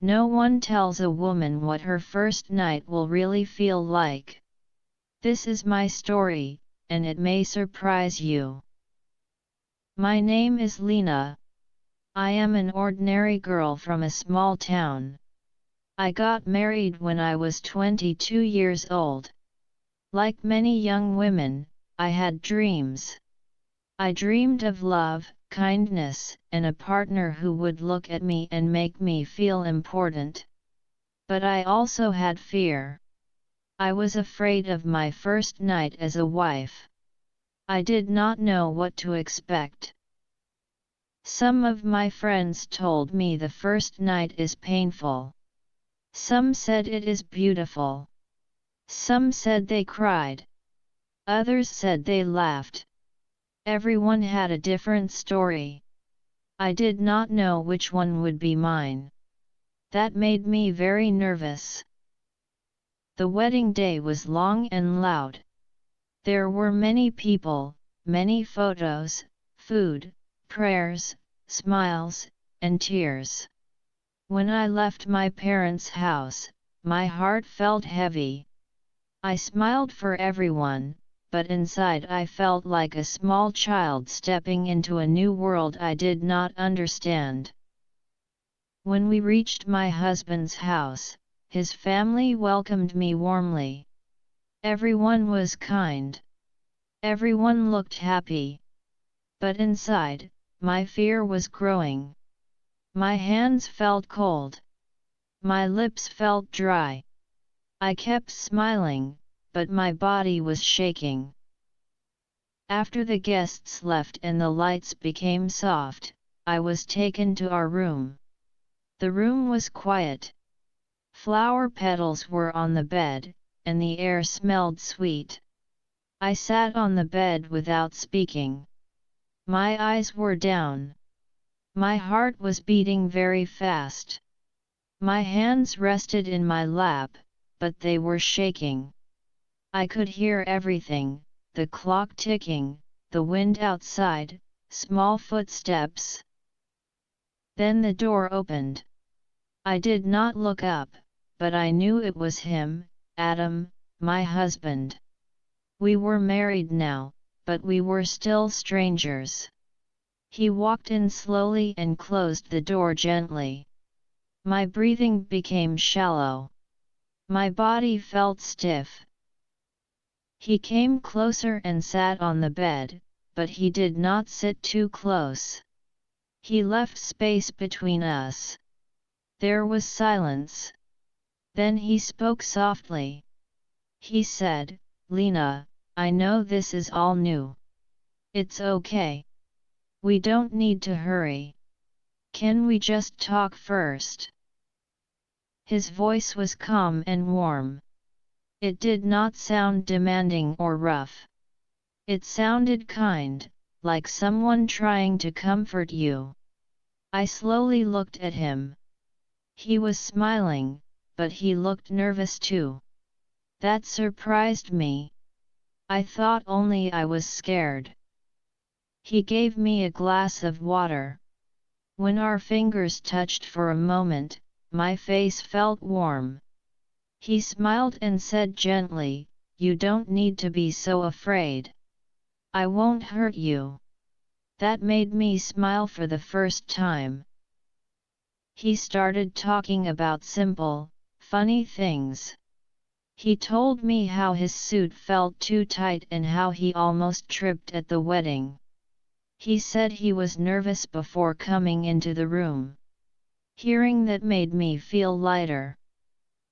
No one tells a woman what her first night will really feel like. This is my story, and it may surprise you. My name is Lena. I am an ordinary girl from a small town. I got married when I was 22 years old. Like many young women, I had dreams. I dreamed of love, kindness, and a partner who would look at me and make me feel important. But I also had fear. I was afraid of my first night as a wife. I did not know what to expect. Some of my friends told me the first night is painful. Some said it is beautiful. Some said they cried. Others said they laughed. Everyone had a different story. I did not know which one would be mine. That made me very nervous. The wedding day was long and loud. There were many people, many photos, food, prayers, smiles, and tears. When I left my parents' house, my heart felt heavy. I smiled for everyone, but inside I felt like a small child stepping into a new world I did not understand. When we reached my husband's house, his family welcomed me warmly. Everyone was kind. Everyone looked happy. But inside, my fear was growing. My hands felt cold. My lips felt dry. I kept smiling, but my body was shaking. After the guests left and the lights became soft, I was taken to our room. The room was quiet. Flower petals were on the bed, and the air smelled sweet. I sat on the bed without speaking. My eyes were down. My heart was beating very fast. My hands rested in my lap, but they were shaking. I could hear everything, the clock ticking, the wind outside, small footsteps. Then the door opened. I did not look up, but I knew it was him, Adam, my husband. We were married now, but we were still strangers. He walked in slowly and closed the door gently. My breathing became shallow. My body felt stiff. He came closer and sat on the bed, but he did not sit too close. He left space between us. There was silence. Then he spoke softly. He said, "Lena, I know this is all new. It's okay. We don't need to hurry. Can we just talk first?" His voice was calm and warm. It did not sound demanding or rough. It sounded kind, like someone trying to comfort you. I slowly looked at him. He was smiling, but he looked nervous too. That surprised me. I thought only I was scared. He gave me a glass of water. When our fingers touched for a moment, my face felt warm. He smiled and said gently, "You don't need to be so afraid. I won't hurt you." That made me smile for the first time. He started talking about simple, funny things. He told me how his suit felt too tight and how he almost tripped at the wedding. He said he was nervous before coming into the room. Hearing that made me feel lighter.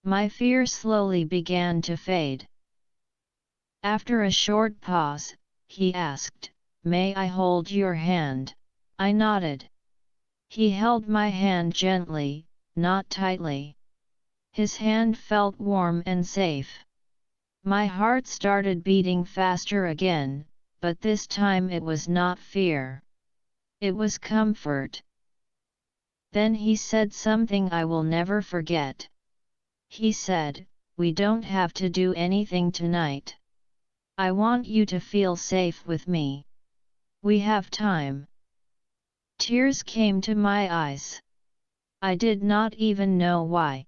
My fear slowly began to fade. After a short pause, he asked, "May I hold your hand?" I nodded. He held my hand gently, not tightly. His hand felt warm and safe. My heart started beating faster again, but this time it was not fear. It was comfort. Then he said something I will never forget. He said, "We don't have to do anything tonight. I want you to feel safe with me. We have time." Tears came to my eyes. I did not even know why.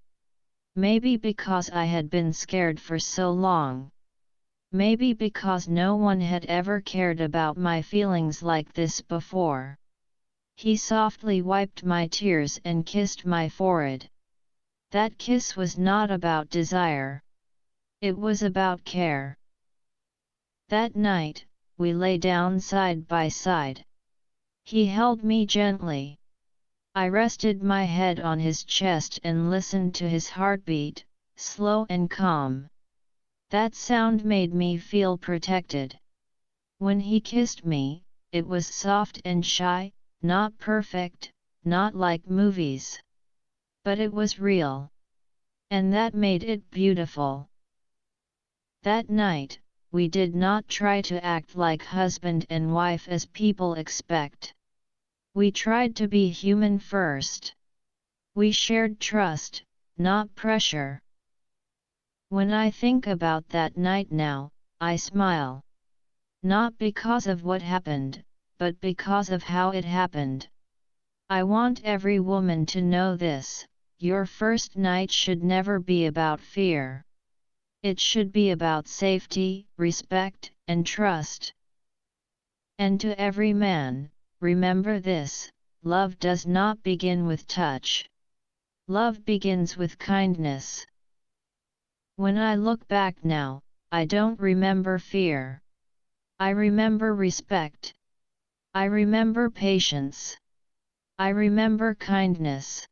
Maybe because I had been scared for so long. Maybe because no one had ever cared about my feelings like this before. He softly wiped my tears and kissed my forehead. That kiss was not about desire. It was about care. That night, we lay down side by side. He held me gently. I rested my head on his chest and listened to his heartbeat, slow and calm. That sound made me feel protected. When he kissed me, it was soft and shy, not perfect, not like movies. But it was real. And that made it beautiful. That night, we did not try to act like husband and wife as people expect. We tried to be human first. We shared trust, not pressure. When I think about that night now, I smile. Not because of what happened, but because of how it happened. I want every woman to know this: your first night should never be about fear. It should be about safety, respect, and trust. And to every man, remember this: love does not begin with touch. Love begins with kindness. When I look back now, I don't remember fear. I remember respect. I remember patience. I remember kindness.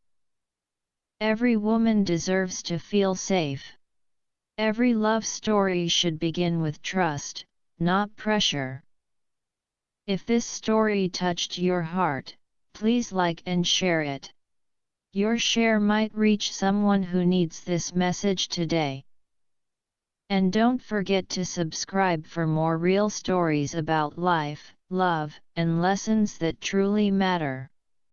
Every woman deserves to feel safe. Every love story should begin with trust, not pressure. If this story touched your heart, please like and share it. Your share might reach someone who needs this message today. And don't forget to subscribe for more real stories about life, love, and lessons that truly matter.